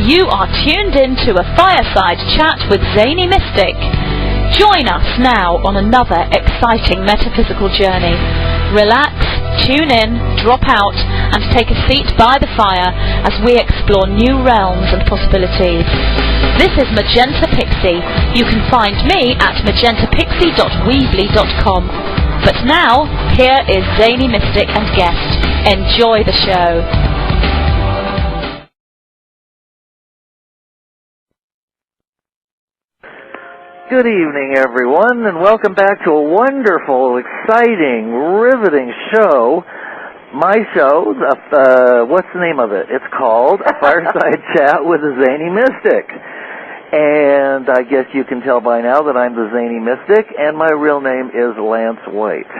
You are tuned in to a Fireside chat with Zany Mystic. Join us now on another exciting metaphysical journey. Relax, tune in, drop out, and take a seat by the fire as we explore new realms and possibilities. This is Magenta Pixie. You can find me at magentapixie.weebly.com. But now, here is Zany Mystic and guest. Enjoy the show. Good evening, everyone, and welcome back to a wonderful, exciting, riveting show. My show, what's the name of it? It's called A Fireside Chat with a Zany Mystic. And I guess you can tell by now that I'm the Zany Mystic, and my real name is Lance White.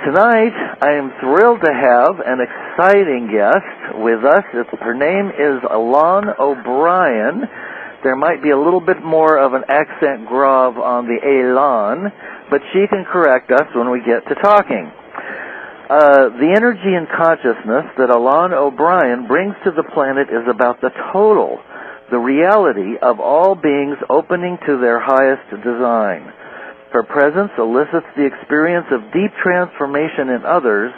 Tonight, I am thrilled to have an exciting guest with us. Her name is ELAN O'BRIEN. There might be a little bit more of an accent grave on the Elan, but she can correct us when we get to talking. The energy and consciousness that ELAN O'BRIEN brings to the planet is about the total, the reality of all beings opening to their highest design. Her presence elicits the experience of deep transformation in others,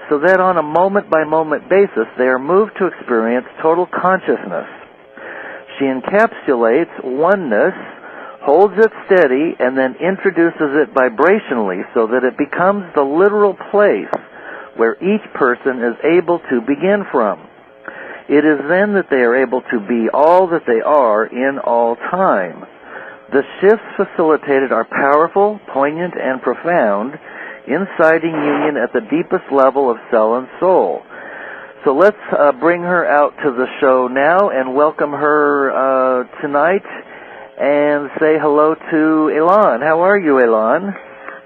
so that on a moment-by-moment basis they are moved to experience total consciousness. She encapsulates oneness, holds it steady, and then introduces it vibrationally so that it becomes the literal place where each person is able to begin from. It is then that they are able to be all that they are in all time. The shifts facilitated are powerful, poignant, and profound, inciting union at the deepest level of cell and soul. So let's bring her out to the show now and welcome her tonight and say hello to Elan. How are you, Elan?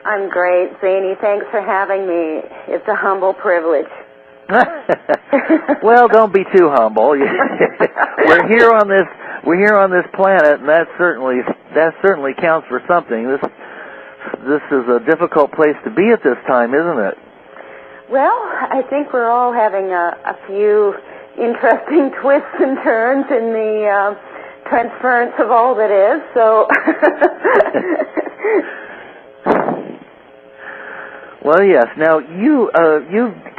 I'm great, Zany. Thanks for having me. It's a humble privilege. Well, don't be too humble. We're here on this planet, and that certainly counts for something. This is a difficult place to be at this time, isn't it? Well, I think we're all having a few interesting twists and turns in the transference of all that is, so... Well, yes. Now, you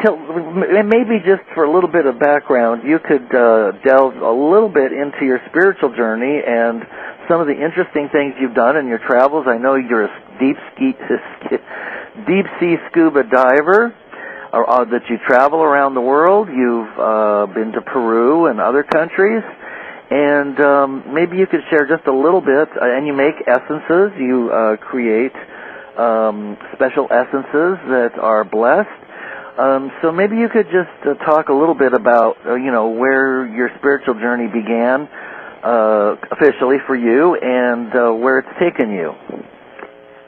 tell, maybe just for a little bit of background, you could delve a little bit into your spiritual journey and some of the interesting things you've done in your travels. I know you're a deep sea scuba diver. That you travel around the world. You've been to Peru and other countries, and maybe you could share just a little bit. And you make essences. You create special essences that are blessed. So maybe you could just talk a little bit about where your spiritual journey began officially for you and where it's taken you.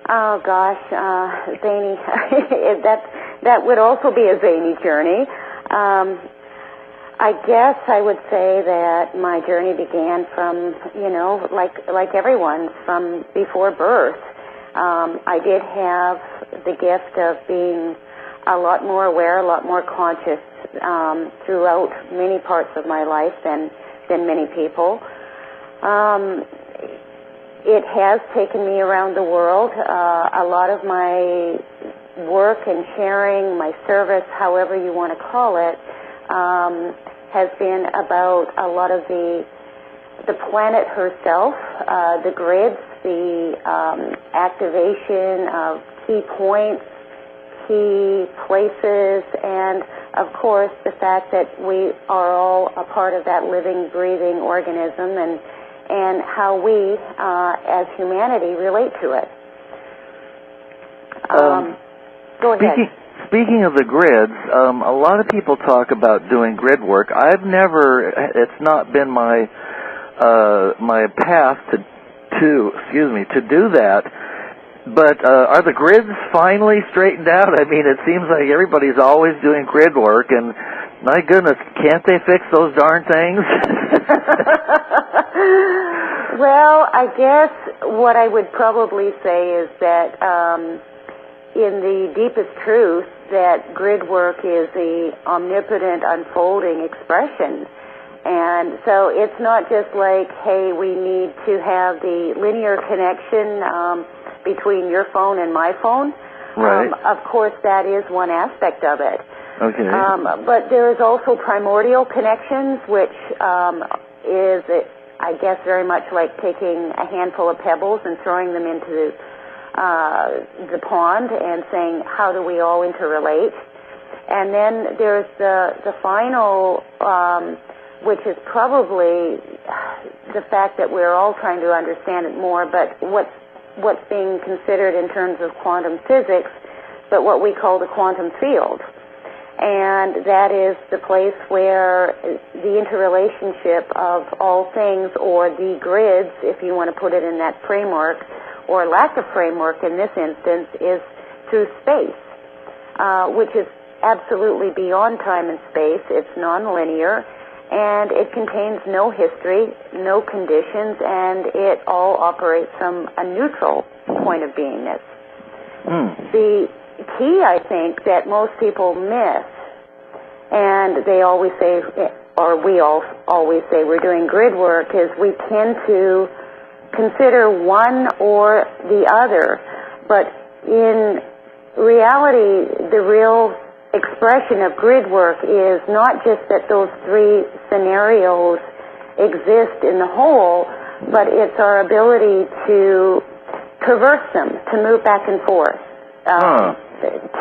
Oh gosh, Zany, that would also be a Zany journey. I guess I would say that my journey began from, like everyone's, from before birth. I did have the gift of being a lot more aware, a lot more conscious throughout many parts of my life than many people. It has taken me around the world. A lot of my work and sharing, my service, however you want to call it, has been about a lot of the planet herself, the grids, the activation of key points, key places, and of course the fact that we are all a part of that living, breathing organism, and how we, as humanity, relate to it. Go ahead. Speaking of the grids, a lot of people talk about doing grid work. It's not been my path to do that. But are the grids finally straightened out? I mean, it seems like everybody's always doing grid work, and my goodness, can't they fix those darn things? Well, I guess what I would probably say is that in the deepest truth, that grid work is the omnipotent unfolding expression. And so it's not just like, hey, we need to have the linear connection between your phone and my phone. Right. Of course, that is one aspect of it. Okay. But there is also primordial connections, which is, I guess, very much like taking a handful of pebbles and throwing them into the pond and saying, how do we all interrelate? And then there's the final, which is probably the fact that we're all trying to understand it more, but what's being considered in terms of quantum physics, but what we call the quantum field. And that is the place where the interrelationship of all things, or the grids, if you want to put it in that framework, or lack of framework in this instance, is through space, which is absolutely beyond time and space. It's nonlinear, and it contains no history, no conditions, and it all operates from a neutral point of beingness. The key, I think, that most people miss, and they always say, or we all always say we're doing grid work, is we tend to consider one or the other. But in reality, the real expression of grid work is not just that those three scenarios exist in the whole, but it's our ability to traverse them, to move back and forth.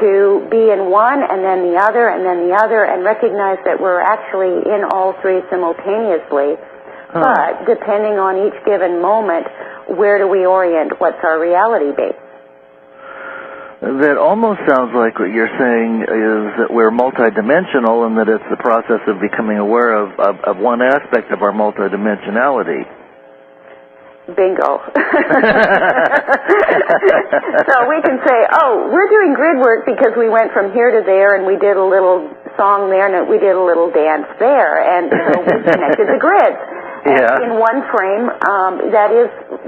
To be in one and then the other and then the other, and recognize that we're actually in all three simultaneously. But depending on each given moment, where do we orient? What's our reality base? That almost sounds like what you're saying is that we're multidimensional, and that it's the process of becoming aware of one aspect of our multidimensionality. Bingo. So we can say, oh, we're doing grid work because we went from here to there, and we did a little song there, and we did a little dance there, and so we connected the grids. Yeah. In one frame,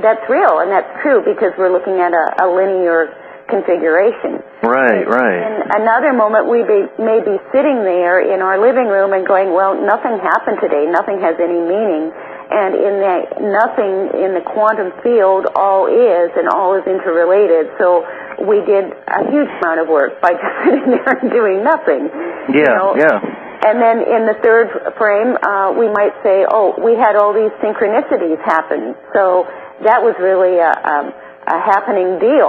that's real, and that's true, because we're looking at a linear configuration. Right. In another moment, we may be sitting there in our living room and going, well, nothing happened today, nothing has any meaning. And in that nothing in the quantum field, all is, and all is interrelated. So we did a huge amount of work by just sitting there and doing nothing. Yeah. And then in the third frame, we might say, oh, we had all these synchronicities happen. So that was really a happening deal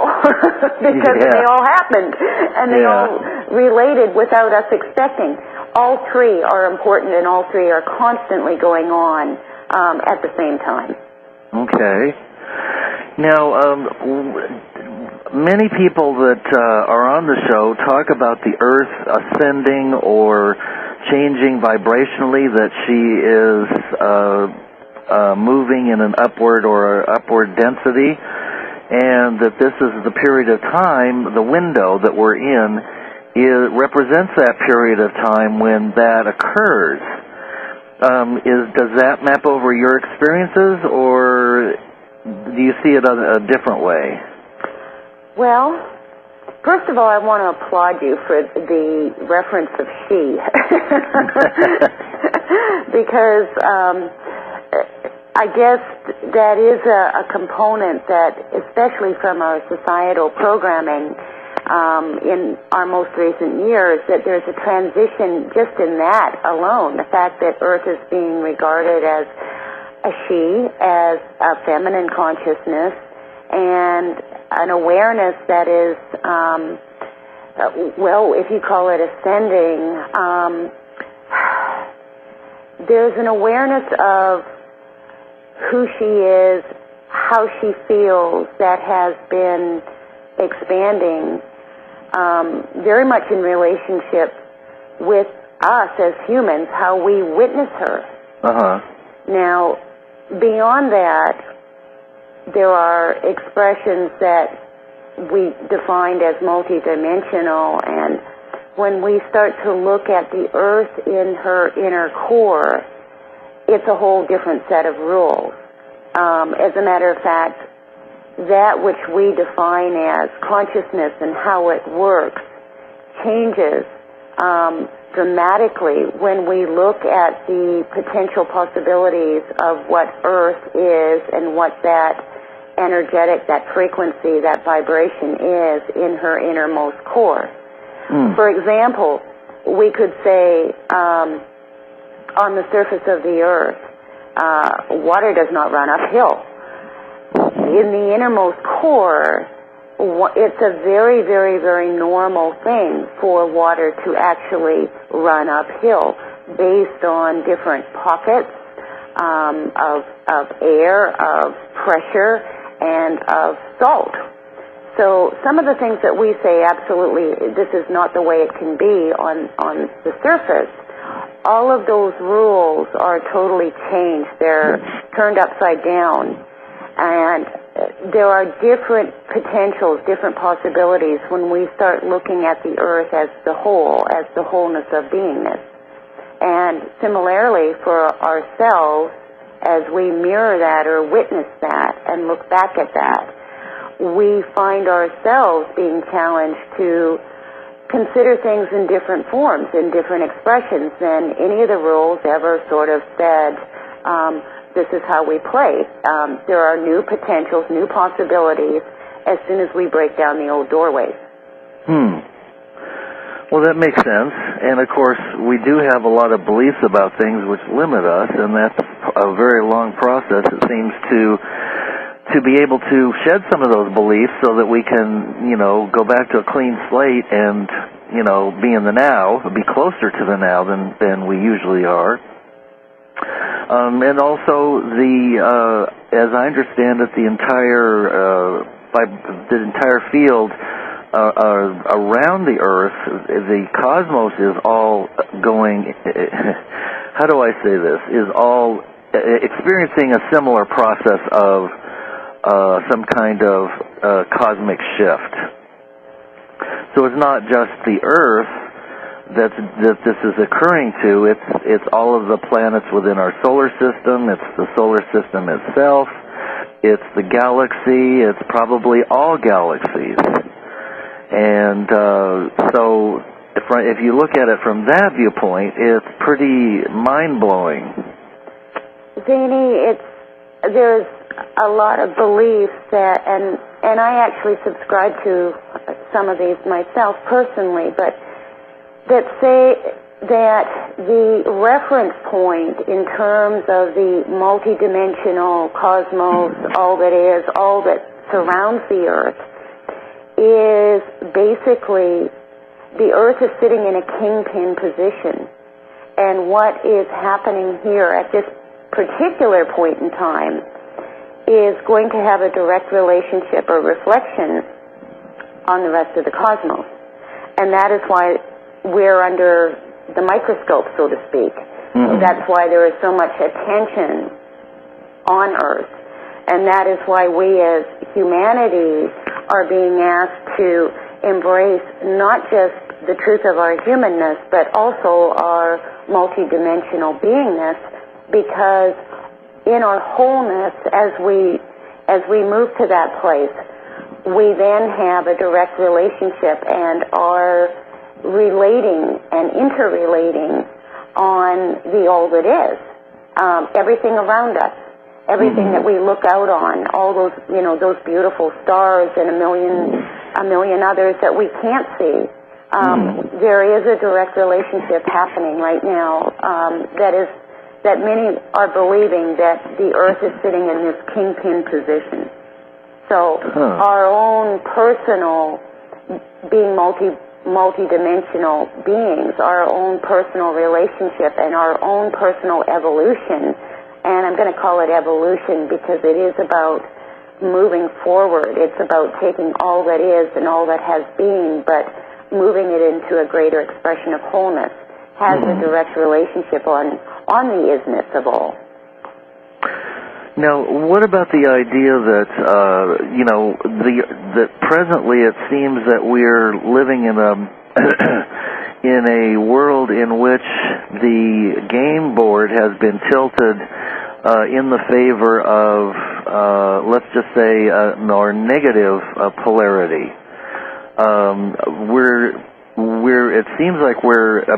because they all happened, and they all related without us expecting. All three are important, and all three are constantly going on at the same time. Okay. Now, many people that are on the show talk about the Earth ascending or changing vibrationally, that she is moving in an upward or upward density, and that this is the period of time, the window that we're in, represents that period of time when that occurs. Does that map over your experiences, or do you see it a different way? Well, first of all, I want to applaud you for the reference of she. Because I guess that is a component that, especially from our societal programming, in our most recent years, that there's a transition just in that alone. The fact that Earth is being regarded as a she, as a feminine consciousness, and an awareness that is, well, if you call it ascending, there's an awareness of who she is, how she feels, that has been expanding very much in relationship with us as humans, how we witness her. Now, beyond that, there are expressions that we defined as multidimensional, and when we start to look at the Earth in her inner core, it's a whole different set of rules. As a matter of fact, that which we define as consciousness and how it works changes dramatically when we look at the potential possibilities of what Earth is and what that energetic, that frequency, that vibration is in her innermost core. For example, we could say on the surface of the Earth, water does not run uphill. In the innermost core, it's a very, very, very normal thing for water to actually run uphill based on different pockets of air, of pressure, and of salt. So some of the things that we say, absolutely, this is not the way it can be on the surface, all of those rules are totally changed. They're turned upside down. And there are different potentials, different possibilities when we start looking at the Earth as the whole, as the wholeness of beingness. And similarly for ourselves, as we mirror that or witness that and look back at that, we find ourselves being challenged to consider things in different forms, in different expressions than any of the rules ever sort of said, this is how we play. There are new potentials, new possibilities as soon as we break down the old doorways. Well, that makes sense. And, of course, we do have a lot of beliefs about things which limit us, and that's a very long process, it seems, to be able to shed some of those beliefs so that we can, go back to a clean slate and, be in the now, be closer to the now than we usually are. And also as I understand it, the entire field around the Earth, the cosmos is all going, how do I say this, is all experiencing a similar process of some kind of cosmic shift. So it's not just the Earth that this is occurring to, it's all of the planets within our solar system, it's the solar system itself, it's the galaxy, it's probably all galaxies. And so if you look at it from that viewpoint, it's pretty mind-blowing. Zany, there's a lot of beliefs that, and I actually subscribe to some of these myself personally, but that say that the reference point in terms of the multidimensional cosmos, all that is, all that surrounds the Earth, is basically the Earth is sitting in a kingpin position. And what is happening here at this particular point in time is going to have a direct relationship or reflection on the rest of the cosmos. And that is why we're under the microscope, so to speak. That's why there is so much attention on Earth. And that is why we as humanity are being asked to embrace not just the truth of our humanness, but also our multidimensional beingness, because in our wholeness, as we move to that place, we then have a direct relationship and are relating and interrelating on the all that is, everything around us, everything that we look out on, all those those beautiful stars and a million others that we can't see. There is a direct relationship happening right now that many are believing that the Earth is sitting in this kingpin position. So our own personal being multidimensional beings, our own personal relationship and our own personal evolution, and I'm going to call it evolution because it is about moving forward. It's about taking all that is and all that has been, but moving it into a greater expression of wholeness, has a direct relationship on the isness of all. Now, what about the idea that that presently it seems that we're living in a world in which the game board has been tilted in the favor of, let's just say, more negative polarity. It seems like we're